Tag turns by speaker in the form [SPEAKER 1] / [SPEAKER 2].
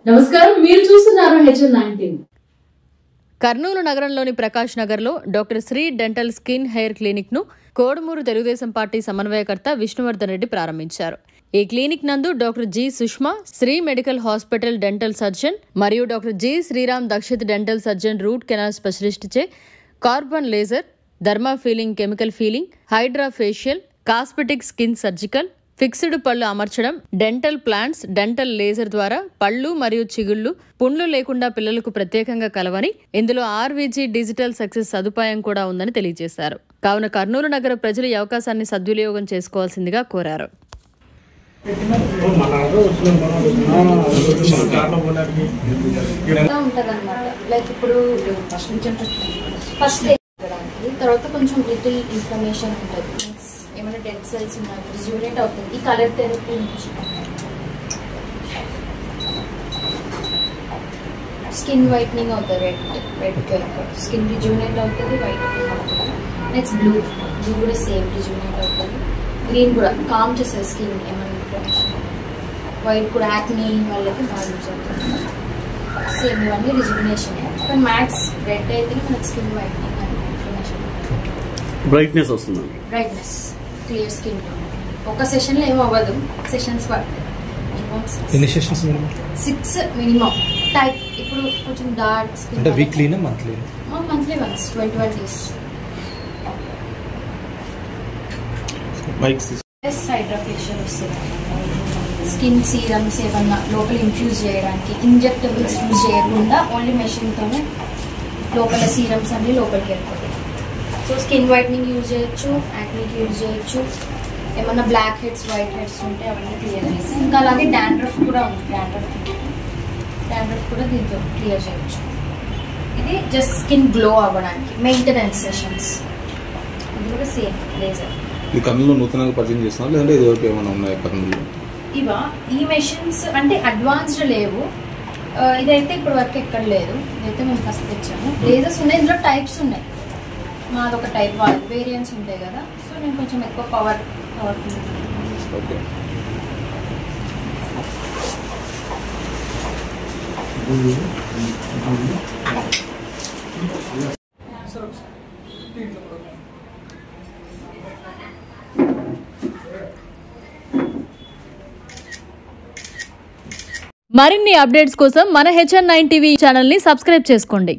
[SPEAKER 1] నమస్కారం, మీరు చూస్తున్నారు HN19.
[SPEAKER 2] కర్నూలు నగరంలోని ప్రకాష్ నగర్లో doctor Sri dental skin hair clinic ను కోడుమూరు తెలుగుదేశం పార్టీ సమన్వయకర్త విష్ణువర్ధన్ రెడ్డి ప్రారంభించారు. ఈ క్లినిక్ నందు doctor G Sushma Sri medical hospital dental surgeon మరియు doctor G Sriram Dakshith dental surgeon root canal specialist చే carbon laser, thermal peeling, chemical peeling, hydra facial, cosmetic, skin surgical, fixed పళ్ళు అమర్చడం, dental plants, dental laser ద్వారా పళ్ళు మరియు చిగుళ్ళు పుండ్లు లేకుండా పిల్లలకు ప్రత్యేకంగా కలవని, ఇందులో ఆర్వీజీ డిజిటల్ సక్సెస్ సదుపాయం కూడా ఉందని తెలియజేశారు. కావున కర్నూలు నగర ప్రజలు ఈ అవకాశాన్ని సద్వినియోగం చేసుకోవాల్సిందిగా కోరారు.
[SPEAKER 3] తర్వాత కొంచెం లిటిల్ ఇన్ఫర్మేషన్ ఉంటుంది, ఏమైనా డెడ్ సెల్స్ ఉన్నాయి రిజ్యూనేట్ అవుతుంది. ఈ కలర్ థెరపీ నుంచి స్కిన్ వైట్నింగ్ అవుతుంది, రెడ్ స్కిన్ రిజ్యూనేట్ అవుతుంది, వైట్నింగ్ అవుతుంది. నెక్స్ట్ బ్లూ కూడా సేమ్ రిజ్యూనేట్ అవుతుంది. గ్రీన్ కూడా కామ్ చేస్తుంది స్కిన్, ఏమైనా ఇన్ఫ్లమేషన్. వైట్ కూడా యాక్నీ వాళ్ళకి బాగా యూజ్ అవుతుంది. సేమ్ ఇవన్నీ రిజ్యూనేషన్. కానీ మ్యాక్స్ రెడ్ అయితే మనకి స్కిన్ వైట్నింగ్ అని ఇన్ఫ్లమేషన్,
[SPEAKER 4] బ్రైట్నెస్ వస్తుంది.
[SPEAKER 3] Brightness, clear skin. ఒక సెషన్ లో ఏం అవ్వదు, సెషన్స్
[SPEAKER 5] ఎన్ని సెషన్స్?
[SPEAKER 3] 6 మినిమం. టైప్ ఇప్పుడు కొంచెం డార్క్ స్కిన్
[SPEAKER 5] అంటే వీక్లీనా monthly?
[SPEAKER 3] Monthly once 21 days. Hydra facial వస్తుంది. స్కిన్ సీరమ్స్ ఏమన్నా లోపల ఇన్ఫ్యూజ్ చేయడానికి, ఇంజెక్టబుల్స్ యూజ్ చేయకుండా ఓన్లీ మెషిన్తోనే లోపల సీరమ్స్ అన్ని లోపలికి వెళ్ళిపోతాయి. సో స్కిన్ వైట్నింగ్ యూజ్ చేయొచ్చు, యాక్నీకి యూజ్ చేయొచ్చు, ఏమన్నా బ్లాక్ హెడ్స్, వైట్ హెడ్స్ ఉంటే అవన్నీ క్లియర్ చేసి, ఇంకా అలాగే డాండ్రఫ్ కూడా ఉంది. డాండ్రఫ్ కూడా దీంతో క్లియర్ చేయొచ్చు. ఇది జస్ట్ స్కిన్ గ్లో అవ్వడానికి మెయింటెనెన్స్ సెషన్స్. ఇది కూడా సేమ్ లేజర్.
[SPEAKER 6] ఈ కర్నూలులో నూతనంగా పరిచయం చేస్తున్నారు లేదంటే ఇది వరకు ఏమైనా ఉన్నాయి కర్నూలులో?
[SPEAKER 3] ఈ మెషిన్స్ అంటే అడ్వాన్స్డ్ లేవు. ఇదైతే ఇప్పుడు వరకు ఎక్కడ లేదు. ఇదైతే మేము ఫస్ట్ తెచ్చాము. లేజర్స్ ఉన్నాయి, ఇందులో టైప్స్ ఉన్నాయి. మాది ఒక టైప్, వేరియంట్స్ ఉంటాయి కదా. సో నేను కొంచెం ఎక్కువ పవర్ఫుల్.
[SPEAKER 6] ఓకే.
[SPEAKER 2] మరిన్ని అప్డేట్స్ కోసం మన HN9 టీవీ ఛానల్ ని సబ్స్క్రైబ్ చేసుకోండి.